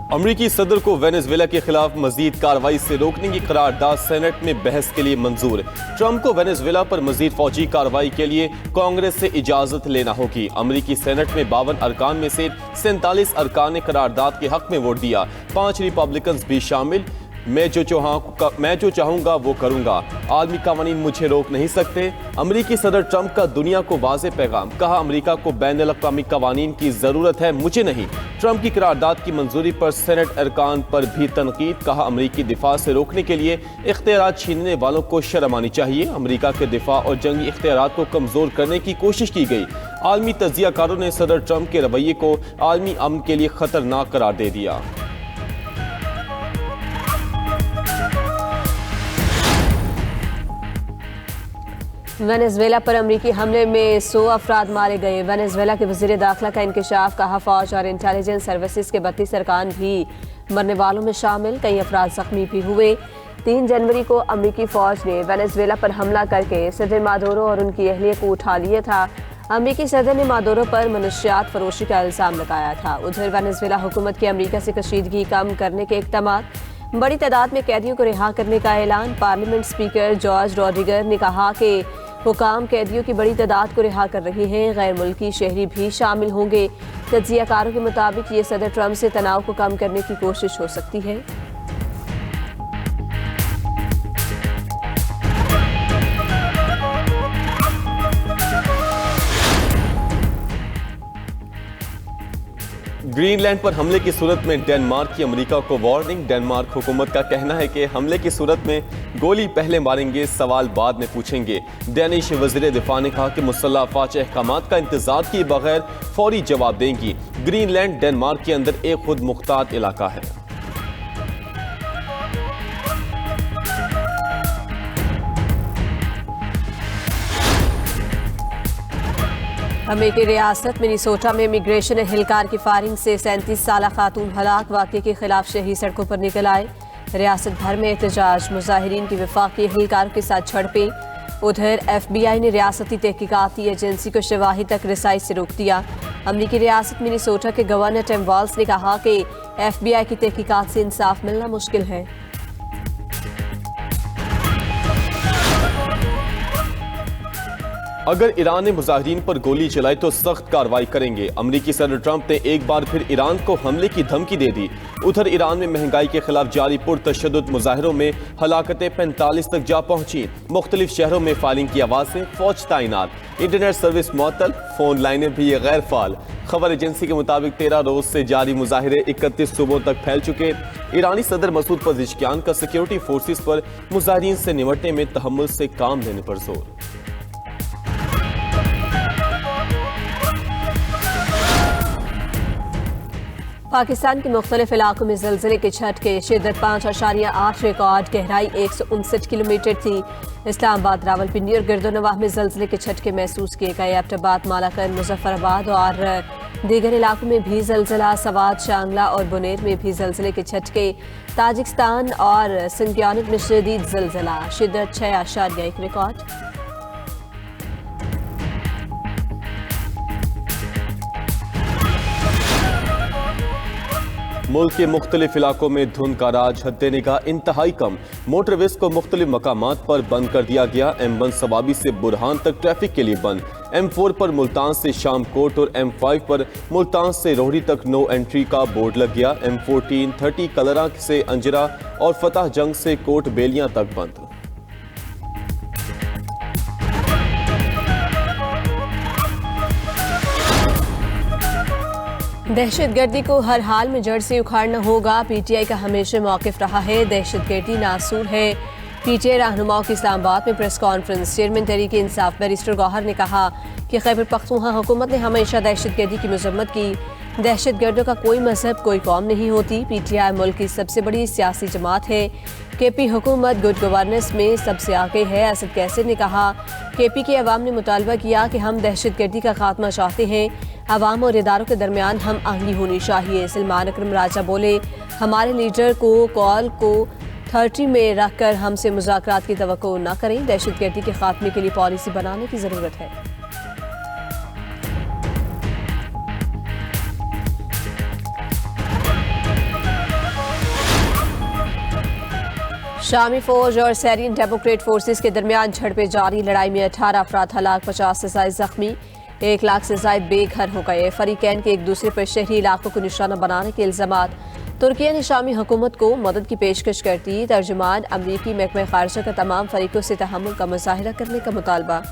अमरीकी सदर को वेनेजुएला के खिलाफ मजीद कार्रवाई से रोकने की करारदाद सेनेट में बहस के लिए मंजूर। ट्रंप को वेनेजुएला पर मजीद फौजी कार्रवाई के लिए कांग्रेस से इजाजत लेना होगी। अमरीकी सेनेट में 52 अरकान में से 47 अरकान ने करारदाद के हक में वोट दिया। 5 रिपब्लिकन भी शामिल। मैं जो चाहूंगा वो करूंगा। आलमी कानून मुझे रोक नहीं सकते। अमरीकी सदर ट्रंप का दुनिया को वाज़ेह पैगाम। कहा, अमरीका को बैनुल-अक़वामी कानून की जरूरत है, मुझे नहीं। ट्रंप की करारदाद की मंजूरी पर सेनेट अरकान पर भी तनकीद। कहा, अमरीकी दिफा से रोकने के लिए इख्तियार छीनने वालों को शर्म आनी चाहिए। अमरीका के दिफा और जंगी इख्तियार को कमजोर करने की कोशिश की गई। आलमी तजियाकारों ने सदर ट्रंप के रवैये को आलमी अमन के लिए खतरनाक करार दे दिया। वेनेजुएला पर अमरीकी हमले में 100 अफराद मारे गए। वेनेजुएला के वज़ीर दाखिला का इंकशाफ। कहा, फौज और इंटेलिजेंस सर्विसेज के 32 अरकान भी मरने वालों में शामिल। कई अफराद जख्मी भी हुए। 3 जनवरी को अमरीकी फौज ने वेनेजुएला पर हमला करके सदर मादुरो और उनकी अहलिया को उठा लिया था। अमरीकी सदर ने मादुरो पर मनुष्यात फरोशी का इल्ज़ाम लगाया था। उधर वेनेजुएला हुकूमत के अमरीका से कशीदगी कम करने के इक़दाम। बड़ी तादाद में कैदियों को रिहा करने का ऐलान। पार्लियामेंट स्पीकर जॉर्ज रॉड्रिगर ने कहा कि हुकाम कैदियों की बड़ी तादाद को रिहा कर रही हैं। गैर मुल्की शहरी भी शामिल होंगे। तज्जियाकारों के मुताबिक ये सदर ट्रंप से तनाव को कम करने की कोशिश हो सकती है। ग्रीनलैंड पर हमले की सूरत में डेनमार्क की अमेरिका को वार्निंग। डेनमार्क हुकूमत का कहना है कि हमले की सूरत में गोली पहले मारेंगे, सवाल बाद में पूछेंगे। डेनिश वज़ीर दिफा ने कहा कि मुसल्लह अफवाज अहकामात का इंतजार किए बगैर फौरी जवाब देंगी। ग्रीनलैंड डेनमार्क के अंदर एक खुद मुख्तार इलाका है। अमेरिकी रियासत मिनीसोटा में इमिग्रेशन एहलकार की फायरिंग से 37 साला खातून हलाक। वाक़े के खिलाफ शहरी सड़कों पर निकल आए। रियासत भर में एहतजाज। मुजाहिरीन की वफाकी एहलकारों के साथ झड़पें। उधर FBI ने रियासती तहकीकाती एजेंसी को शवाही तक रसाई से रोक दिया। अमरीकी रियासत मिनीसोटा के गवर्नर टिम वाल्स ने कहा कि FBI की तहकीकात से इंसाफ मिलना मुश्किल है। अगर ईरान ने मुजाहिरीन पर गोली चलाई तो सख्त कार्रवाई करेंगे। अमरीकी सदर ट्रंप ने एक बार फिर ईरान को हमले की धमकी दे दी। उधर ईरान में महंगाई के खिलाफ जारी पुरतशद्दुद मुजाहिरों में हलाकतें 45 तक जा पहुंची। मुख्तलिफ शहरों में फायरिंग की आवाज़ें, फौज तैनात। इंटरनेट सर्विस मुअत्तल, फोन लाइनें भी गैर फाल। खबर एजेंसी के मुताबिक 13 रोज से जारी मुजाहिरे 31 सूबों तक फैल चुके। ईरानी सदर मसूद पज़ेश्कियान का सिक्योरिटी फोर्सेस पर मुजाहिरीन से निपटने में तहम्मुल से काम लेने पर जोर। पाकिस्तान के मुख्तलिफ इलाकों में ज़लज़ले के झटके। शिद्दत 5.8 रिकॉर्ड। गहराई 159 किलोमीटर थी। इस्लामाबाद, रावलपिंडी और गिरदोनवाह में ज़लज़ले के झटके महसूस किए गए। एबटाबाद, मालाकन, मुजफ्फराबाद और दीगर इलाकों में भी ज़लज़ला। सवात, शांगला और बुनेर में भी ज़लज़ले के झटके। ताजिकिस्तान और सिंक्यानिक में शदीद ज़लज़ला। शिद्दत 6.1 रिकॉर्ड। मुल्क के मुख्तलिफ इलाकों में धुंध का राज। हद्दे निगाह इंतहाई कम। मोटरवेज को मुख्तलिफ मकामात पर बंद कर दिया गया। M1 सवाबी से बुरहान तक ट्रैफिक के लिए बंद। M4 पर मुल्तान से शामकोट और M5 पर मुल्तान से रोहड़ी तक नो एंट्री का बोर्ड लग गया। M14 30 कलरा से अंजरा और फतह जंग से कोट बेलियां तक बंद। दहशतगर्दी को हर हाल में जड़ से उखाड़ना होगा। PTI का हमेशा मौक़िफ़ रहा है। दहशतगर्दी नासूर है। PTI रहनुमाओं की इस्लामाबाद में press conference. Chairman Tehreek Insaf barrister Gauhar ने कहा कि खैबर पख्तूनख्वा हुकूमत ने हमेशा दहशतगर्दी की मजम्मत की। दहशतगर्दों का कोई मजहब, कोई कौम नहीं होती। PTI मुल्क की सबसे बड़ी सियासी जमात है। KP हुकूमत गुड गवर्नेंस में सबसे आगे है। असद कैसर ने कहा KP के अवाम ने मुतालबा किया कि हम दहशतगर्दी का खात्मा चाहते हैं। अवाम और इदारों के दरमियान हम आहंगी होनी चाहिए। सलमान अकरम राजा बोले, हमारे लीडर को कॉल को 30 में रखकर हमसे मुज़ाकरात की तवक्को न करें। दहशतगर्दी के खात्मे के लिए पॉलिसी बनाने की ज़रूरत है। शामी फौज और सीरियन डेमोक्रेट फोर्सेस के दरमियान झड़पें जारी। लड़ाई में 18 अफराद हलाक, 50 से ज्यादा जख्मी, 1 लाख से ज्यादा बेघर हो गए। फरीकैन के एक दूसरे पर शहरी इलाकों को निशाना बनाने के इल्जामात। तुर्की ने शामी हुकूमत को मदद की पेशकश करती। तर्जुमान अमरीकी महकमा खारजा का तमाम फरीकों से तहम्मुल का मुजाहिरा करने का मुतालबा।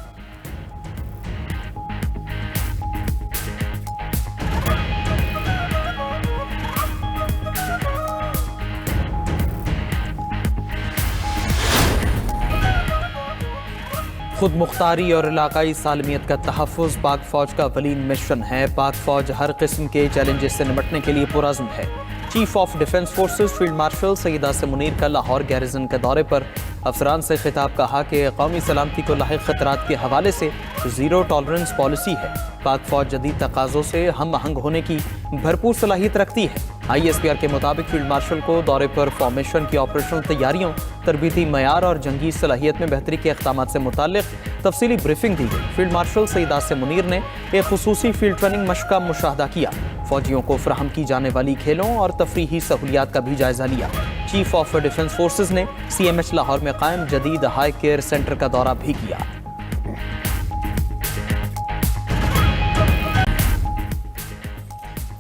खुद मुख्तारी और इलाकाई सालमियत का तहफ़्फ़ुज़ पाक फ़ौज का अवलीन मिशन है। पाक फ़ौज हर किस्म के चैलेंजेस से निपटने के लिए पुरज़्म है। Chief of defence forces field marshal Syed Asim Munir का लाहौर गैरिजन के दौरे पर अफसरान से खिताब, कहा कि कौमी सलामती को लाहिक खतरात के हवाले से ज़ीरो टॉलरेंस पॉलिसी है। पाक फ़ौज जदीद तकाज़ों से हम आहंग होने की भरपूर सलाहियत रखती है। ISPR के मुताबिक फील्ड मार्शल को दौरे पर फॉर्मेशन की ऑपरेशनल तैयारियों, तरबीती मयार और जंगी सलाहियत में बेहतरी के इक़दामात से मुताल्लिक़ तफसीली ब्रीफिंग दी गई। फील्ड मार्शल सईद आसिम मुनीर ने एक खुसूसी फील्ड ट्रेनिंग मश्क का मुशाहदा किया। फौजियों को फराहम की जाने वाली खेलों और तफरीही सहूलियात का भी जायजा लिया। चीफ ऑफ डिफेंस फोर्सेस ने CMH लाहौर में कायम जदीद हाई केयर सेंटर का दौरा भी किया।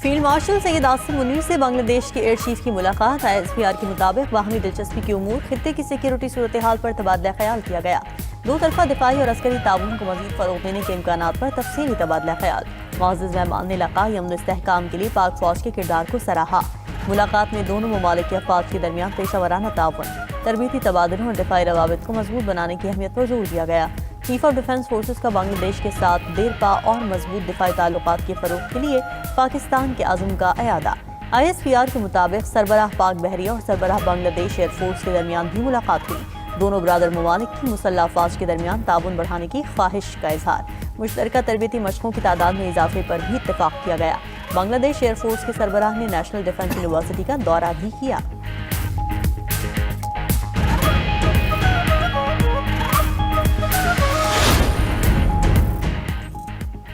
फील्ड मार्शल सैयद आसिम मुनीर से बांग्लादेश के एयर चीफ की मुलाकात। ISPR के मुताबिक बाहमी दिलचस्पी की उमूर, खित्ते की सिक्योरिटी सूरत हाल पर तबादला ख्याल किया गया। दो तरफा दिफाई और अस्करी ताउन को मजीद फरोग देने के इम्कानात पर तफसीली तबादला ख्याल। मुअज़्ज़ज़ मेहमान ने इलाकाई अमन इस्तेहकाम के लिए पाक फौज के किरदार को सराहा। मुलाकात में दोनों ममालिक के अफवाज के दरमियान पेशा वराना ताउन, तरबीती तबादलों और दिफाई रवाबित को मजबूत बनाने की अहमियत पर जोर दिया गया। चीफ ऑफ डिफेंस फोर्सेस का बांग्लादेश के साथ देरपा और मजबूत दिफाई ताल्लुकात के फरोग के लिए पाकिस्तान के आज़म का अयादा। ISPR के मुताबिक सरबराह पाक बहरिया और सरबराह बांग्लादेश एयरफोर्स के दरमियान भी मुलाकात हुई। दोनों बरादर ममालिक की मुसल्लह अफवाज के दरमियान ताउन बढ़ाने की ख्वाहिश का इजहार। मुश्तरका तरबीती मशकों की तादाद में इजाफे पर भी इत्तेफाक किया गया। बांग्लादेश एयरफोर्स के सरबराह ने नेशनल डिफेंस यूनिवर्सिटी का दौरा भी किया।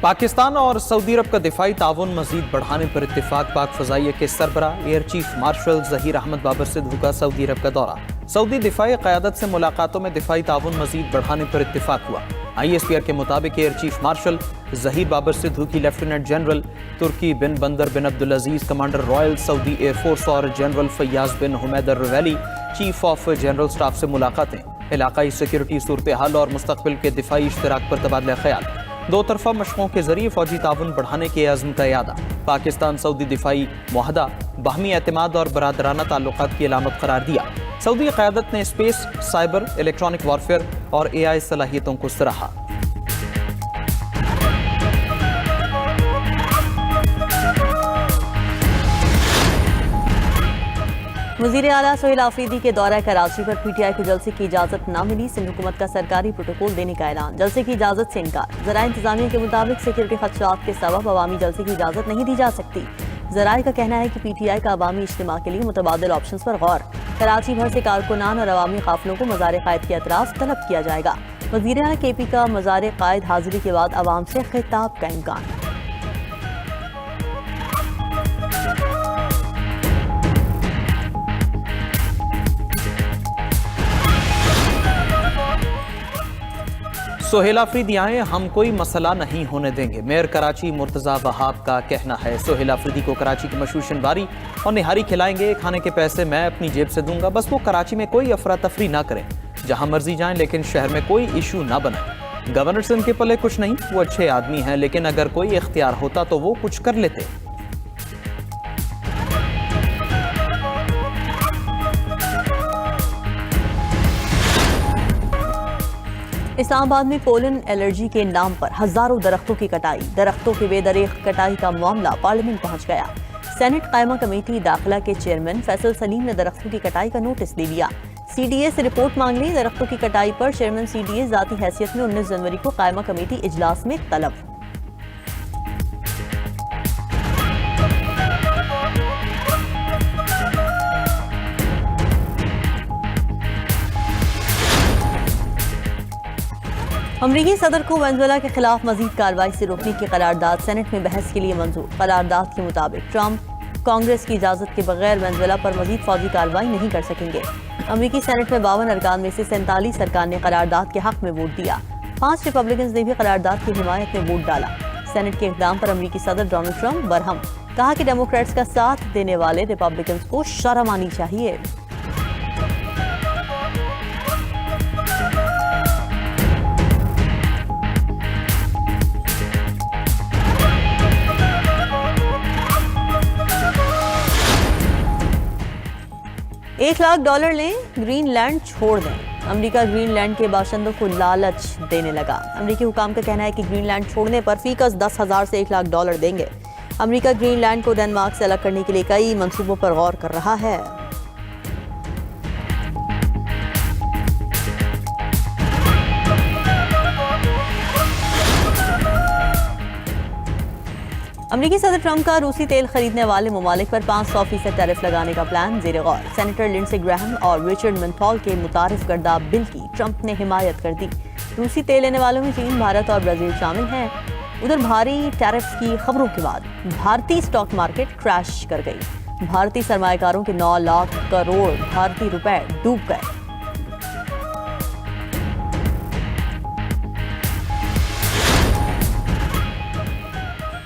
पाकिस्तान और सऊदी अरब का दिफाई ताउन मजीद बढ़ाने पर इत्तेफाक। पाक फ़ज़ाइया के सरबराह air chief marshal Zaheer Ahmed Babar Sidhu का सऊदी अरब का दौरा। सऊदी दिफाई क़यादत से मुलाकातों में दिफाई ताउन मजीद बढ़ाने पर इत्तेफाक हुआ। ISPR के मुताबिक air chief marshal Zaheer Babar Sidhu की lieutenant general Turki bin Bandar bin Abdul Aziz commander royal Saudi air force और general Fayyad bin Hamed Al Ruwaili chief of general staff से मुलाकातें। इलाकाई सिक्योरिटी सूरत हाल और मुस्तक़बिल के दिफाई इश्तराक पर तबादला ख्याल। दो तरफा मशकों के जरिए फौजी ताउन बढ़ाने के अज़्म का यादा। पाकिस्तान सऊदी दिफाई मुआहदा बाहमी एतमाद और बरादराना ताल्लुकात की अलामत करार दिया। सऊदी क़यादत ने स्पेस, साइबर, इलेक्ट्रॉनिक वॉरफेयर और AI सलाहियतों को सराहा। वज़ीर आला सोहेल आफरीदी के दौरा कराची पर PTI को जलसे की इजाजत न मिली। सिंध हुकूमत का सरकारी प्रोटोकॉल देने का ऐलान, जलसे की इजाजत से इनकार। ज़राए इंतजामिया के मुताबिक सिक्योरिटी खदशात के सबब अवामी जलसे की इजाजत नहीं दी जा सकती। ज़राए का कहना है कि PTI का अवामी इज्तिमा के लिए मुतबादिल ऑप्शन पर गौर। कराची भर से कारकुनान और अवामी काफिलों को मज़ार कायद के अतराफ तलब किया जाएगा। वज़ीर आला KP का मज़ार कायद हाजिरी के बाद अवाम से खिताब का इम्कान। सोहेल आफरीदी आए, हम कोई मसला नहीं होने देंगे। मेयर कराची मुर्तज़ा वहाब का कहना है। सोहेल आफरीदी को कराची की मशहूर शनवारी और निहारी खिलाएंगे। खाने के पैसे मैं अपनी जेब से दूंगा, बस वो कराची में कोई अफरा तफरी ना करें, जहां मर्जी जाएं, लेकिन शहर में कोई इशू ना बनाए। गवर्नर से उनके पल्ले कुछ नहीं, वो अच्छे आदमी हैं, लेकिन अगर कोई इख्तियार होता तो वो कुछ कर लेते। इस्लामाबाद में पोलन एलर्जी के नाम पर हजारों दरख्तों की कटाई। दरख्तों के बेदरीग कटाई का मामला पार्लियामेंट पहुंच गया। सेनेट कायमा कमेटी दाखिला के चेयरमैन फैसल सलीम ने दरख्तों की कटाई का नोटिस ले लिया। CDA से रिपोर्ट मांग ली। दरख्तों की कटाई पर चेयरमैन CDA जाती हैसियत में 19 जनवरी को कायमा कमेटी इजलास में तलब। अमरीकी सदर को वेनेजुएला के खिलाफ मजीद कार्रवाई से रोकने की करारदाद सेनेट में बहस के लिए मंजूर। करारदाद के मुताबिक ट्रंप कांग्रेस की इजाजत के बगैर वेनेजुएला पर मजीद फौजी कार्रवाई नहीं कर सकेंगे। अमरीकी सेनेट में 52 अरकान में से 47 अरकान ने करारदाद के हक में वोट दिया। 5 रिपब्लिकन ने भी करारदाद की हिमायत में वोट डाला। सेनेट के इक़दाम पर अमरीकी सदर डोनाल्ड ट्रंप बरहम, कहा कि डेमोक्रेट्स का साथ देने वाले रिपब्लिकन को शर्म आनी चाहिए। $1,00,000 लें, ग्रीनलैंड छोड़ दें। अमेरिका ग्रीनलैंड के बाशिंदों को लालच देने लगा। अमेरिकी हुकाम का कहना है कि ग्रीनलैंड छोड़ने पर फीकस 10,000 से $1,00,000 देंगे। अमेरिका ग्रीनलैंड को डेनमार्क से अलग करने के लिए कई मंसूबों पर गौर कर रहा है। अमरीकी सदर ट्रंप का रूसी तेल खरीदने वाले ममालिक पर 500% टैरिफ लगाने का प्लान जेर गौर। सेनेटर लिंडसे ग्राहम और रिचर्ड मेंथॉल के मुतारिफ करदा बिल की ट्रंप ने हिमायत कर दी। रूसी तेल लेने वालों में चीन, भारत और ब्राजील शामिल हैं। उधर भारी टैरिफ की खबरों के बाद भारतीय स्टॉक मार्केट क्रैश कर गई। भारतीय सरमायाकारों के 9 लाख करोड़ भारतीय रुपए डूब गए।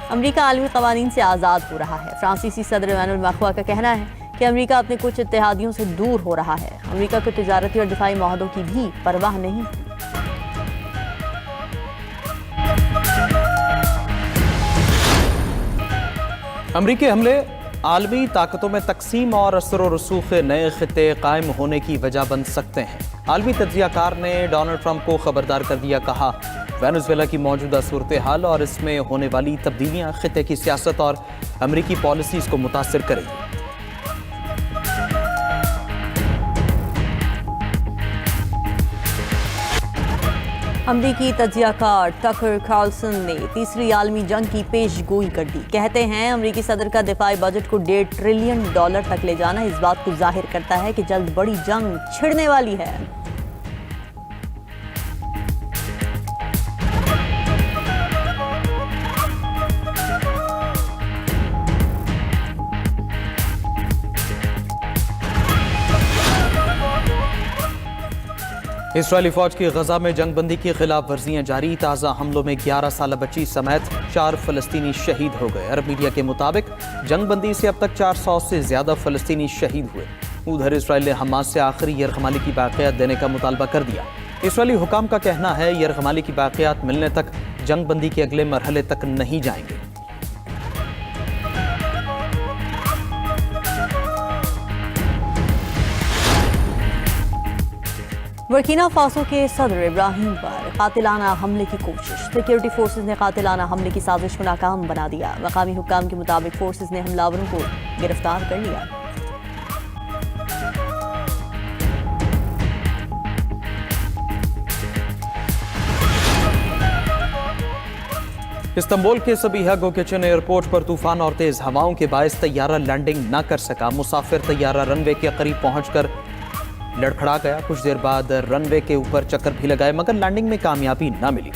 अमेरिका आलमी कवानीन से आज़ाद हो रहा है। फ्रांसीसी सदर इमैनुअल मैक्रों का कहना है कि अमेरिका अपने कुछ इत्तेहादियों से दूर हो रहा है। अमेरिका को तिजारती और दिफाई माहदों की भी परवाह नहीं। अमरीकी हमले आलमी ताकतों में तकसीम और असर व रसूख नए खिते कायम होने की वजह बन सकते हैं। आलमी तज्जियाकार ने डोनाल्ड ट्रंप को खबरदार कर दिया। कहा, वेनेजुएला की मौजूदा सूरत हाल और इसमें होने वाली तब्दीलियां खिते की सियासत और अमरीकी पॉलिसीज को मुतासिर करेंगी। अमरीकी तज्जियाकार टकर कार्लसन ने तीसरी आलमी जंग की पेशगोई कर दी। कहते हैं अमरीकी सदर का दिफाई बजट को $1.5 ट्रिलियन तक ले जाना इस बात को जाहिर करता है कि जल्द बड़ी जंग छिड़ने वाली है। इसराइली फौज की गजा में जंगबंदी की खिलाफ वर्जियां जारी। ताज़ा हमलों में 11 साल बच्ची समेत 4 फलस्तीनी शहीद हो गए। अरब मीडिया के मुताबिक जंगबंदी से अब तक 400 से ज्यादा फलस्तीनी शहीद हुए। उधर इसराइल ने हमास से आखिरी यरगमाली की बाक़ियात देने का मुतालबा कर दिया। इसराइली हुकाम का कहना है यरगमाली की बाक़ियात मिलने तक जंगबंदी के अगले मरहले तक नहीं जाएंगे। बुर्किना फासो के सदर इब्राहिम पर कातिलाना हमले की कोशिश। सिक्योरिटी फोर्सेज ने कातिलाना हमले की साजिश को नाकाम बना दिया। मकामी हुक्काम के मुताबिक फोर्सेज ने हमलावरों को गिरफ्तार कर लिया। इस्तांबुल के सबीहा गो किचन एयरपोर्ट पर तूफान और तेज हवाओं के बायस तैयारा लैंडिंग न कर सका। मुसाफिर तैयारा रनवे के करीब पहुंचकर लड़खड़ा गया। कुछ देर बाद रनवे के ऊपर चक्कर भी लगाए मगर लैंडिंग में कामयाबी न मिली।